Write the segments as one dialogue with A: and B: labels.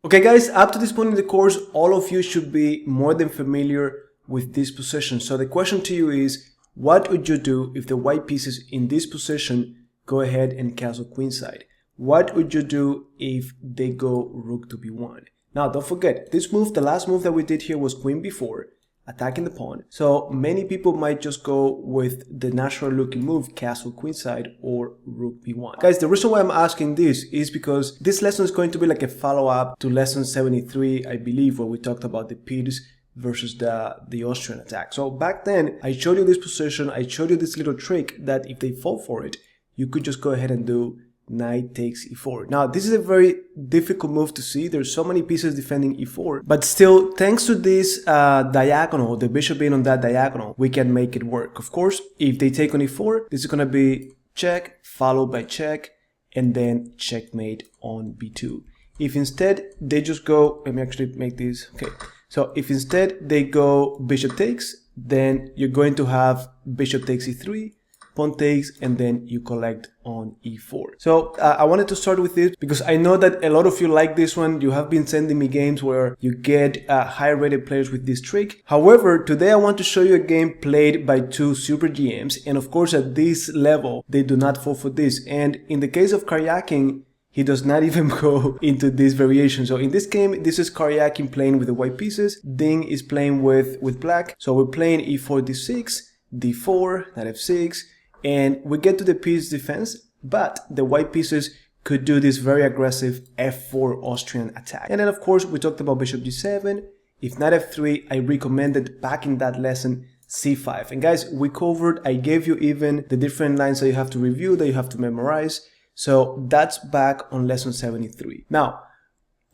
A: Okay guys, up to this point in the course, all of you should be more than familiar with this position. So the question to you is, what would you do if the white pieces in this position go ahead and castle queenside? What would you do if they go rook to b1? Now don't forget, this move, the last move that we did here was queen b4, attacking the pawn. So many people might just go with the natural looking move, castle queenside or rook b1. Guys, the reason why I'm asking this is because this lesson is going to be like a follow-up to lesson 73, I believe, where we talked about the Pirc versus the Austrian attack. So back then, I showed you this position, I showed you this little trick that if they fall for it, you could just go ahead and do knight takes e4. Now, this is a very difficult move to see. There's so many pieces defending e4, but still, thanks to this diagonal, the bishop being on that diagonal, we can make it work. Of course, if they take on e4, this is going to be check, followed by check, and then checkmate on b2. If instead they just go, let me actually make this, okay. So if instead they go bishop takes, then you're going to have bishop takes e3, pawn takes, and then you collect on e4. So I wanted to start with this because I know that a lot of you like this one. You have been sending me games where you get higher rated players with this trick. However, today I want to show you a game played by two super GMs, and of course at this level they do not fall for this. And in the case of Karjakin, he does not even go into this variation. So in this game, this is Karjakin playing with the white pieces. Ding is playing with black. So we're playing e4, d6, d4, knight f6, and we get to the Pirc defense, but the white pieces could do this very aggressive f4 Austrian attack. And then of course we talked about bishop g7. If knight f3, I recommended back in that lesson c5. And guys, we covered, I gave you even the different lines that you have to review, that you have to memorize. So that's back on lesson 73. Now,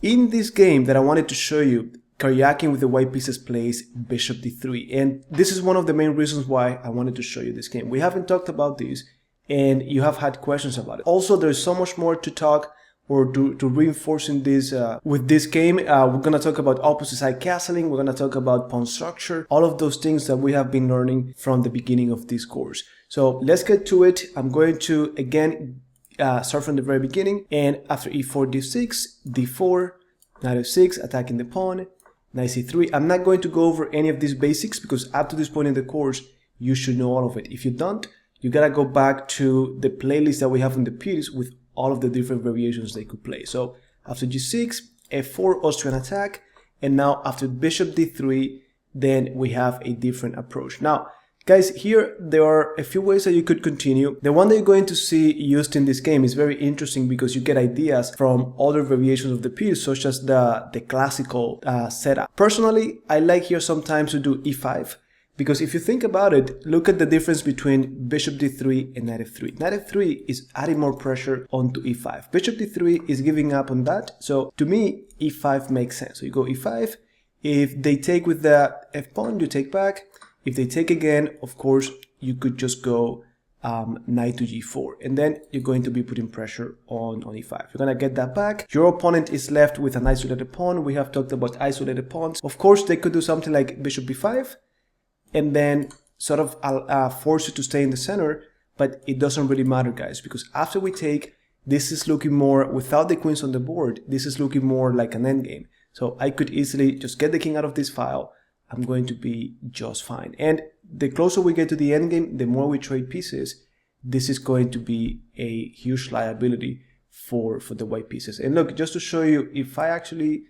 A: in this game that I wanted to show you, Karjakin with the white pieces plays bishop d3, and this is one of the main reasons why I wanted to show you this game. We haven't talked about this, and you have had questions about it. Also, there's so much more to talk or to reinforcing this with this game. We're gonna talk about opposite side castling. We're gonna talk about pawn structure, all of those things that we have been learning from the beginning of this course. So let's get to it. I'm going to again start from the very beginning, and after e4, d6, d4, knight f6, attacking the pawn, knight c3. I'm not going to go over any of these basics because up to this point in the course, you should know all of it. If you don't, you gotta go back to the playlist that we have in the Pirc with all of the different variations they could play. So after g6, f4 Austrian attack, and now after bishop d3, then we have a different approach. Now, guys, here there are a few ways that you could continue. The one that you're going to see used in this game is very interesting because you get ideas from other variations of the Pirc, such as the classical setup. Personally, I like here sometimes to do e5, because if you think about it, look at the difference between bishop d3 and knight f3. Knight f3 is adding more pressure onto e5. Bishop d3 is giving up on that. So to me, e5 makes sense. So you go e5. If they take with the f-pawn, you take back. If they take again, of course, you could just go knight to g4, and then you're going to be putting pressure on e5. You're going to get that back. Your opponent is left with an isolated pawn. We have talked about isolated pawns. Of course, they could do something like bishop b5, and then sort of force you to stay in the center, but it doesn't really matter, guys, because after we take, this is looking more, without the queens on the board, this is looking more like an endgame. So I could easily just get the king out of this file. I'm going to be just fine. And the closer we get to the endgame, the more we trade pieces, this is going to be a huge liability for the white pieces. And look, just to show you, if I actually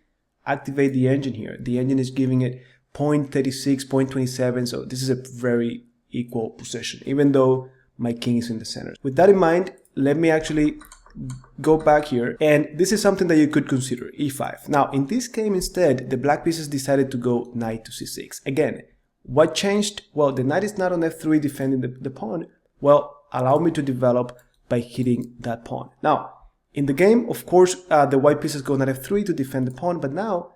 A: activate the engine here, the engine is giving it 0.36, 0.27, so this is a very equal position, even though my king is in the center. With that in mind, let me actually go back here, and this is something that you could consider, e5. Now, in this game instead, the black pieces decided to go knight to c6. Again, what changed? Well, the knight is not on f3 defending the pawn. Well, allow me to develop by hitting that pawn. Now, in the game, of course, the white pieces go knight f3 to defend the pawn, but now,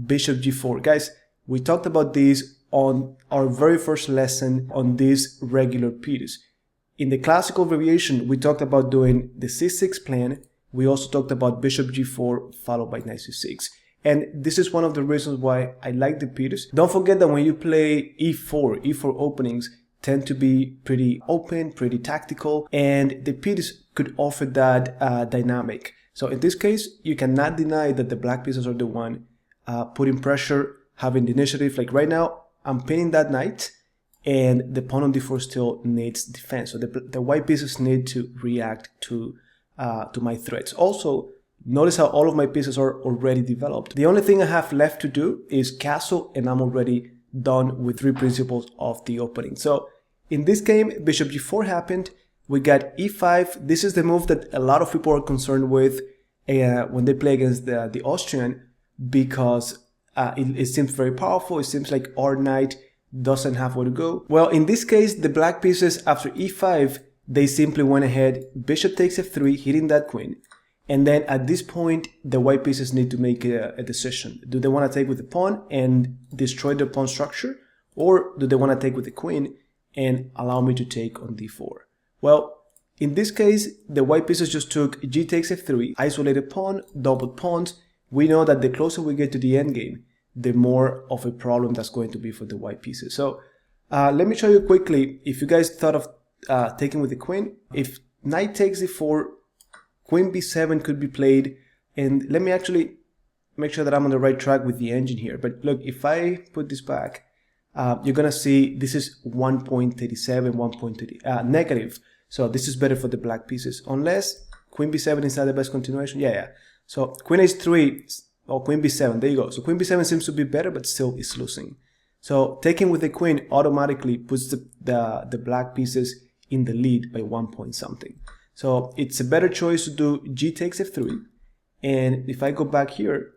A: bishop g4. Guys, we talked about this on our very first lesson on this regular Pirc. In the classical variation, we talked about doing the c6 plan. We also talked about bishop g4 followed by knight c6. And this is one of the reasons why I like the Pirc. Don't forget that when you play e4 openings tend to be pretty open, pretty tactical, and the Pirc could offer that dynamic. So in this case, you cannot deny that the black pieces are the one putting pressure, having the initiative. Like right now, I'm pinning that knight, and the pawn on d4 still needs defense. So the white pieces need to react to my threats. Also, notice how all of my pieces are already developed. The only thing I have left to do is castle, and I'm already done with 3 principles of the opening. So in this game, bishop g4 happened. We got e5. This is the move that a lot of people are concerned with when they play against the Austrian, because it seems very powerful. It seems like our knight doesn't have where to go. Well, in this case, the black pieces after e5, they simply went ahead, bishop takes f3, hitting that queen. And then at this point, the white pieces need to make a decision. Do they want to take with the pawn and destroy the pawn structure? Or do they want to take with the queen and allow me to take on d4? Well, in this case, the white pieces just took g takes f3, isolated pawn, doubled pawns. We know that the closer we get to the endgame, the more of a problem that's going to be for the white pieces. So let me show you quickly, if you guys thought of taking with the queen, if knight takes d4, queen b7 could be played. And let me actually make sure that I'm on the right track with the engine here. But look, if I put this back, you're going to see this is 1.37, 1.30, negative. So this is better for the black pieces, unless queen b7 is not the best continuation. Yeah. So queen h3 or queen b7, there you go. So queen b7 seems to be better, but still is losing. So taking with the queen automatically puts the black pieces in the lead by 1 point something. So it's a better choice to do g takes f3. And if I go back here,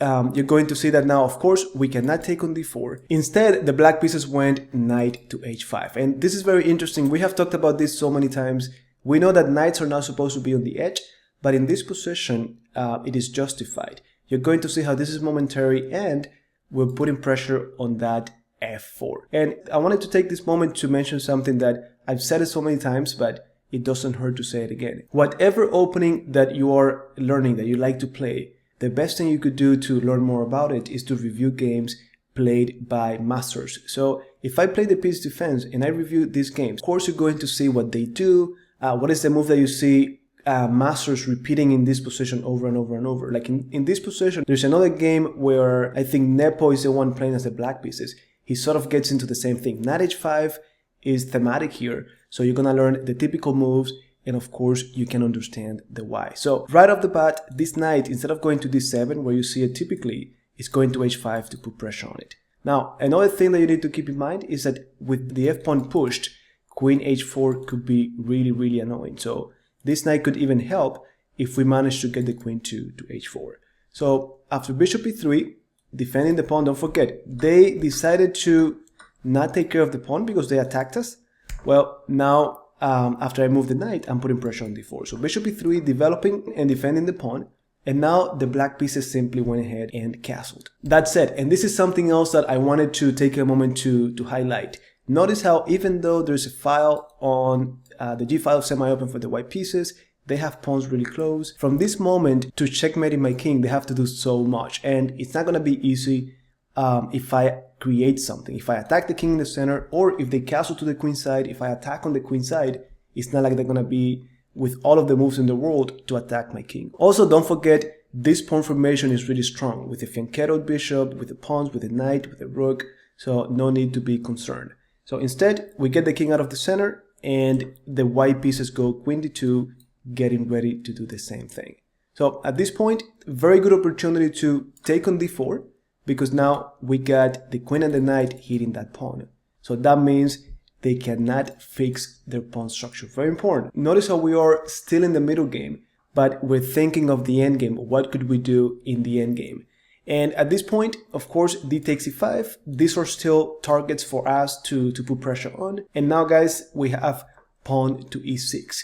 A: you're going to see that now, of course, we cannot take on d4. Instead, the black pieces went knight to h5. And this is very interesting. We have talked about this so many times. We know that knights are not supposed to be on the edge, but in this position, it is justified. You're going to see how this is momentary, and we're putting pressure on that f4. And I wanted to take this moment to mention something that I've said it so many times, but it doesn't hurt to say it again. Whatever opening that you are learning, that you like to play, the best thing you could do to learn more about it is to review games played by masters. So if I play the Pirc Defense and I review these games, of course you're going to see what they do, what is the move that you see masters repeating in this position over and over and over. Like in this position, there's another game where I think Nepo is the one playing as the black pieces. He sort of gets into the same thing. Knight h5 is thematic here. So you're going to learn the typical moves, and of course you can understand the why. So right off the bat, this knight, instead of going to d7 where you see it typically, is going to h5 to put pressure on it. Now, another thing that you need to keep in mind is that with the f-pawn pushed, queen h4 could be really, really annoying. So this knight could even help if we manage to get the queen to h4. So after bishop e3, defending the pawn, don't forget, they decided to not take care of the pawn because they attacked us. Well, now after I move the knight, I'm putting pressure on d4. So bishop e3, developing and defending the pawn. And now the black pieces simply went ahead and castled. That's it. And this is something else that I wanted to take a moment to highlight. Notice how even though there's a file on the g file semi-open for the white pieces, they have pawns really close. From this moment to checkmating my king, they have to do so much. And it's not going to be easy if I create something. If I attack the king in the center, or if they castle to the queen side, if I attack on the queen side, it's not like they're going to be with all of the moves in the world to attack my king. Also, don't forget, this pawn formation is really strong with the fianchettoed bishop, with the pawns, with the knight, with the rook, so no need to be concerned. So instead, we get the king out of the center, and the white pieces go queen d2, getting ready to do the same thing. So at this point, very good opportunity to take on d4, because now we got the queen and the knight hitting that pawn. So that means they cannot fix their pawn structure. Very important. Notice how we are still in the middle game, but we're thinking of the end game. What could we do in the end game? And at this point, of course, d takes e5. These are still targets for us to put pressure on. And now, guys, we have pawn to e6.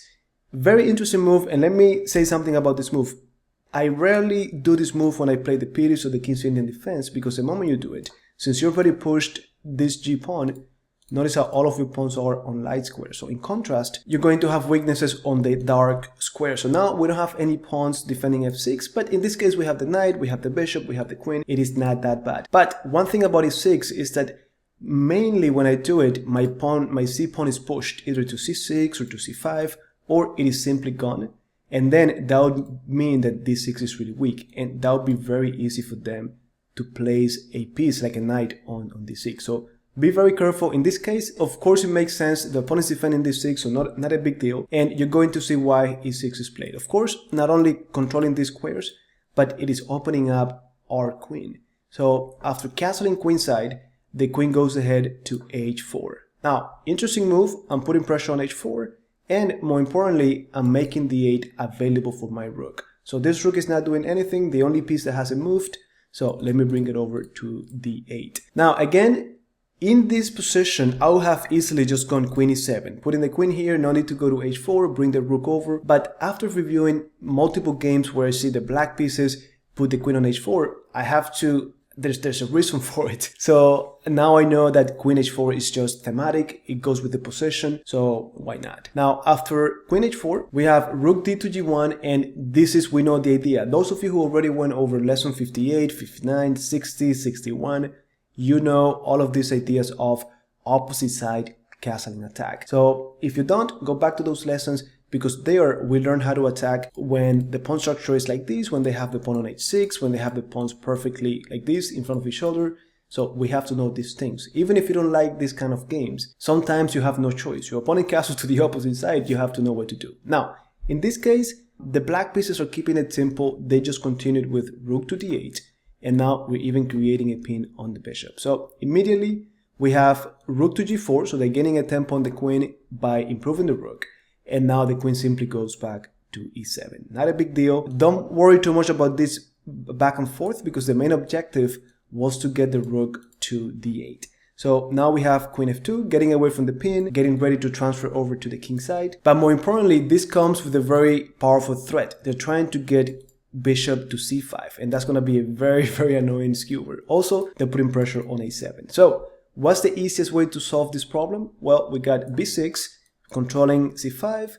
A: Very interesting move. And let me say something about this move. I rarely do this move when I play the Pirc or the King's Indian Defense, because the moment you do it, since you already pushed this g-pawn, notice how all of your pawns are on light squares. So in contrast, you're going to have weaknesses on the dark square. So now we don't have any pawns defending f6, but in this case we have the knight, we have the bishop, we have the queen. It is not that bad. But one thing about e6 is that mainly when I do it, my c-pawn is pushed either to c6 or to c5, or it is simply gone. And then that would mean that d6 is really weak, and that would be very easy for them to place a piece like a knight on d6. So be very careful. In this case, of course, it makes sense. The opponent is defending d6, so not a big deal. And you're going to see why e6 is played. Of course, not only controlling these squares, but it is opening up our queen. So after castling queenside, the queen goes ahead to h4. Now, interesting move. I'm putting pressure on h4. And more importantly, I'm making d8 available for my rook. So this rook is not doing anything. The only piece that hasn't moved. So let me bring it over to d8. Now, again, in this position, I would have easily just gone queen e7, putting the queen here, no need to go to h4, bring the rook over. But after reviewing multiple games where I see the black pieces put the queen on h4, I have to, there's a reason for it. So now I know that queen h4 is just thematic, it goes with the position, so why not? Now, after queen h4, we have rook d to g1, and this is, we know the idea. Those of you who already went over lesson 58, 59, 60, 61, you know all of these ideas of opposite side castling attack. So if you don't, go back to those lessons, because there we learn how to attack when the pawn structure is like this, when they have the pawn on h6, when they have the pawns perfectly like this in front of each other. So we have to know these things. Even if you don't like these kind of games, sometimes you have no choice. Your opponent castles to the opposite side, you have to know what to do. Now, in this case, the black pieces are keeping it simple. They just continued with rook to d8. And now we're even creating a pin on the bishop. So immediately we have rook to g4. So they're getting a tempo on the queen by improving the rook. And now the queen simply goes back to e7. Not a big deal. Don't worry too much about this back and forth, because the main objective was to get the rook to d8. So now we have queen f2, getting away from the pin, getting ready to transfer over to the king side. But more importantly, this comes with a very powerful threat. They're trying to get bishop to c5, and that's going to be a very, very annoying skewer. Also, they're putting pressure on a7. So what's the easiest way to solve this problem? Well, we got b6 controlling c5,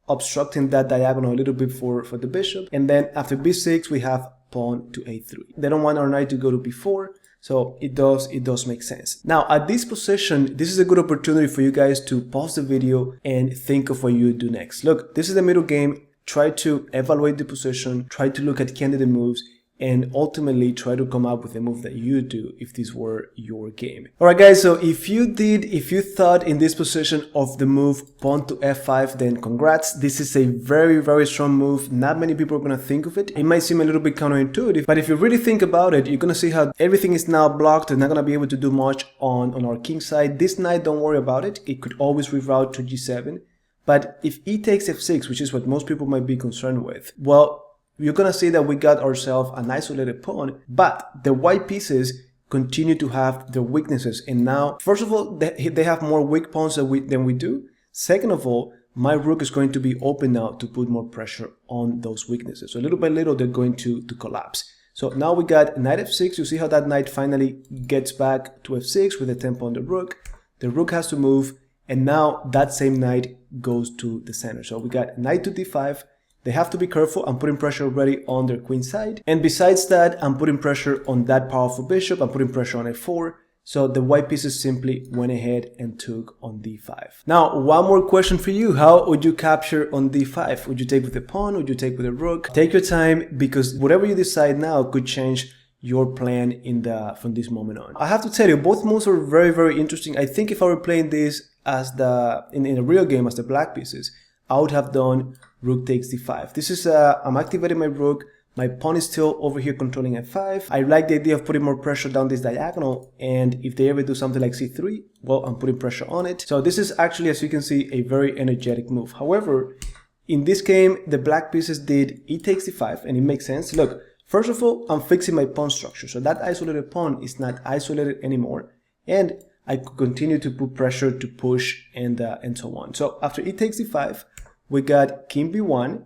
A: obstructing that diagonal a little bit for the bishop, and then after b6 we have pawn to a3. They don't want our knight to go to b4, so it does make sense. Now at this position, this is a good opportunity for you guys to pause the video and think of what you do next. Look, this is the middle game. Try to evaluate the position, try to look at candidate moves, and ultimately try to come up with a move that you do if this were your game. Alright guys, so if you thought in this position of the move pawn to f5, then congrats. This is a very, very strong move. Not many people are going to think of it. It might seem a little bit counterintuitive, but if you really think about it, you're going to see how everything is now blocked and not going to be able to do much on our king side. This knight, don't worry about it. It could always reroute to g7. But if e takes f6, which is what most people might be concerned with, well, you're going to see that we got ourselves an isolated pawn, but the white pieces continue to have their weaknesses. And now, first of all, they have more weak pawns than we do. Second of all, my rook is going to be open now to put more pressure on those weaknesses. So little by little, they're going to collapse. So now we got knight f6. You see how that knight finally gets back to f6 with a tempo on the rook. The rook has to move. And now that same knight goes to the center. So we got knight to d5. They have to be careful. I'm putting pressure already on their queen side. And besides that, I'm putting pressure on that powerful bishop. I'm putting pressure on f4. So the white pieces simply went ahead and took on d5. Now, one more question for you. How would you capture on d5? Would you take with the pawn? Would you take with the rook? Take your time, because whatever you decide now could change your plan from this moment on. I have to tell you, both moves are very, very interesting. I think if I were playing this as in a real game as the black pieces, I would have done rook takes d5. This is I'm activating my rook. My pawn is still over here controlling f5. I like the idea of putting more pressure down this diagonal, and if they ever do something like c3, well, I'm putting pressure on it. So this is actually, as you can see, a very energetic move. However, in this game, the black pieces did e takes d5, and it makes sense. Look, first of all, I'm fixing my pawn structure, so that isolated pawn is not isolated anymore, and I could continue to put pressure to push and so on. So after e takes d5, we got king b1,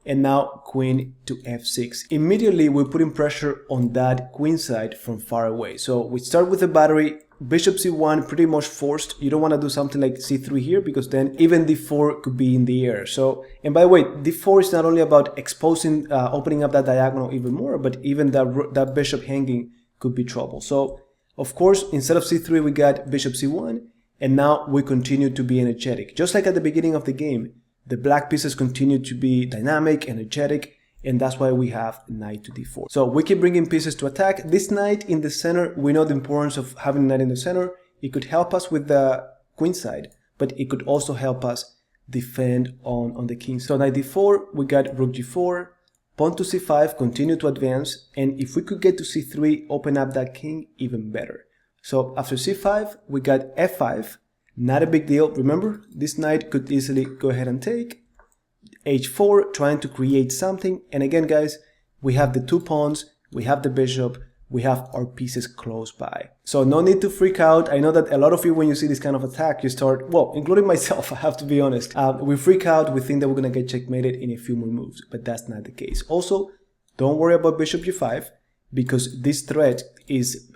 A: and now queen to f6. Immediately, we're putting pressure on that queen side from far away. So we start with the battery, bishop c1, pretty much forced. You don't want to do something like c3 here, because then even d4 could be in the air. So, and by the way, d4 is not only about exposing, opening up that diagonal even more, but even that bishop hanging could be trouble. So, of course, instead of c3, we got bishop c1, and now we continue to be energetic. Just like at the beginning of the game, the black pieces continue to be dynamic, energetic, and that's why we have knight to d4. So we keep bringing pieces to attack. This knight in the center, we know the importance of having a knight in the center. It could help us with the queen side, but it could also help us defend on the king. So knight d4, we got rook g4, pawn to c5, continue to advance, and if we could get to c3, open up that king, even better. So after c5, we got f5, not a big deal. Remember, this knight could easily go ahead and take. h4, trying to create something, and again guys, we have the two pawns, we have the bishop, we have our pieces close by. So no need to freak out. I know that a lot of you, when you see this kind of attack, you start, well, including myself, I have to be honest. We freak out, we think that we're gonna get checkmated in a few more moves, but that's not the case. Also, don't worry about bishop g5, because this threat is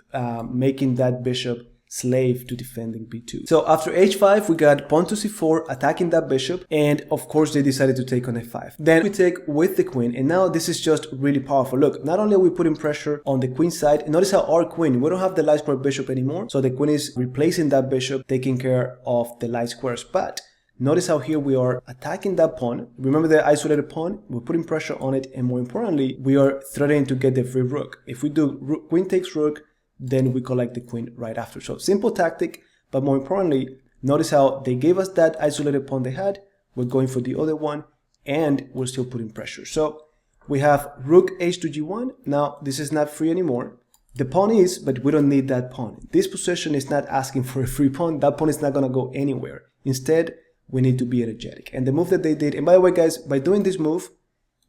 A: making that bishop slave to defending b2. So after h5, we got pawn to c4, attacking that bishop, and of course they decided to take on f5. Then we take with the queen, and now this is just really powerful. Look, not only are we putting pressure on the queen side, notice how our queen, we don't have the light square bishop anymore, so the queen is replacing that bishop, taking care of the light squares, but notice how here we are attacking that pawn. Remember the isolated pawn? We're putting pressure on it, and more importantly, we are threatening to get the free rook. If we do queen takes rook, then we collect the queen right after. So simple tactic, but more importantly, notice how they gave us that isolated pawn they had. We're going for the other one, and we're still putting pressure. So we have rook h to g1. Now this is not free anymore. The pawn is, but we don't need that pawn. This position is not asking for a free pawn. That pawn is not gonna go anywhere. Instead, we need to be energetic. And the move that they did, and by the way guys, by doing this move,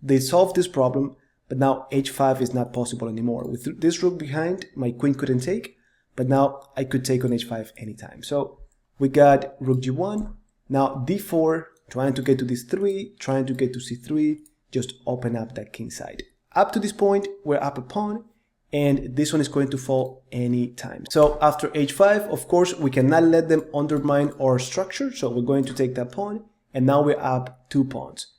A: they solved this problem. But now h5 is not possible anymore. With this rook behind, my queen couldn't take, but now I could take on h5 anytime. So we got rook g1, now d4, trying to get to this 3, trying to get to c3, just open up that king side. Up to this point, we're up a pawn, and this one is going to fall anytime. So after h5, of course, we cannot let them undermine our structure, so we're going to take that pawn, and now we're up 2 pawns.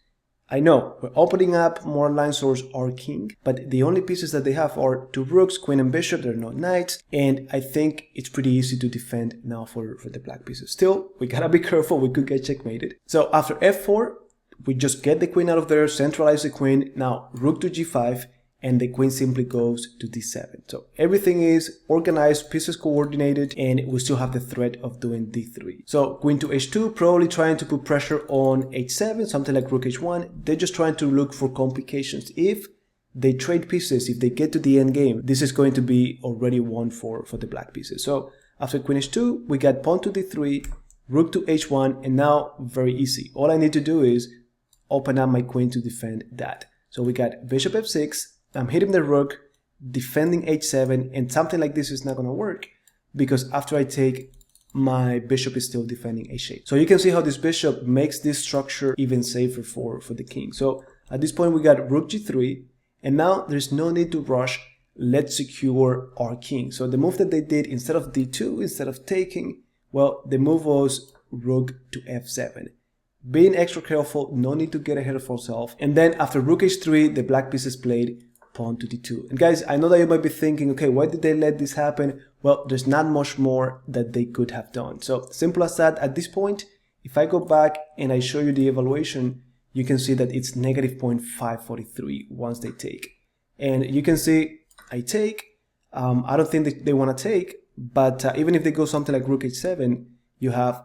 A: I know, we're opening up more lines towards our king, but the only pieces that they have are 2 rooks, queen and bishop, there are no knights, and I think it's pretty easy to defend now for the black pieces. Still, we gotta be careful, we could get checkmated. So after f4, we just get the queen out of there, centralize the queen, now rook to g5, and the queen simply goes to d7. So everything is organized, pieces coordinated, and we still have the threat of doing d3. So queen to h2, probably trying to put pressure on h7, something like rook h1. They're just trying to look for complications. If they trade pieces, if they get to the end game, this is going to be already won for the black pieces. So after queen h2, we got pawn to d3, rook to h1, and now very easy. All I need to do is open up my queen to defend that. So we got bishop f6, I'm hitting the rook, defending h7, and something like this is not going to work because after I take, my bishop is still defending h8. So you can see how this bishop makes this structure even safer for the king. So at this point we got rook g3, and now there's no need to rush. Let's secure our king. So the move that they did, instead of d2, instead of taking, well, the move was rook to f7. Being extra careful, no need to get ahead of ourselves. And then after rook h3, the black pieces played pawn to d2. And guys, I know that you might be thinking, okay, why did they let this happen? Well, there's not much more that they could have done. So simple as that. At this point, if I go back and I show you the evaluation, you can see that it's negative 0.543 once they take. And you can see I take. I don't think that they want to take, but even if they go something like rook h7, you have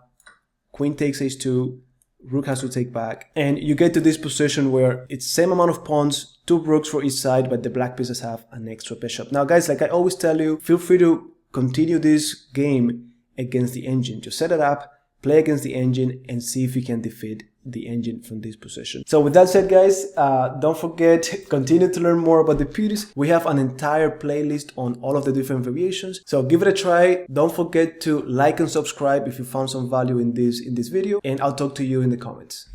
A: queen takes h2, rook has to take back, and you get to this position where it's same amount of pawns, 2 rooks for each side, but the black pieces have an extra bishop. Now guys, like I always tell you, feel free to continue this game against the engine. Just set it up, play against the engine, and see if you can defeat the engine from this position. So with that said guys, don't forget, continue to learn more about the beauties. We have an entire playlist on all of the different variations, so give it a try. Don't forget to like and subscribe if you found some value in this video, and I'll talk to you in the comments.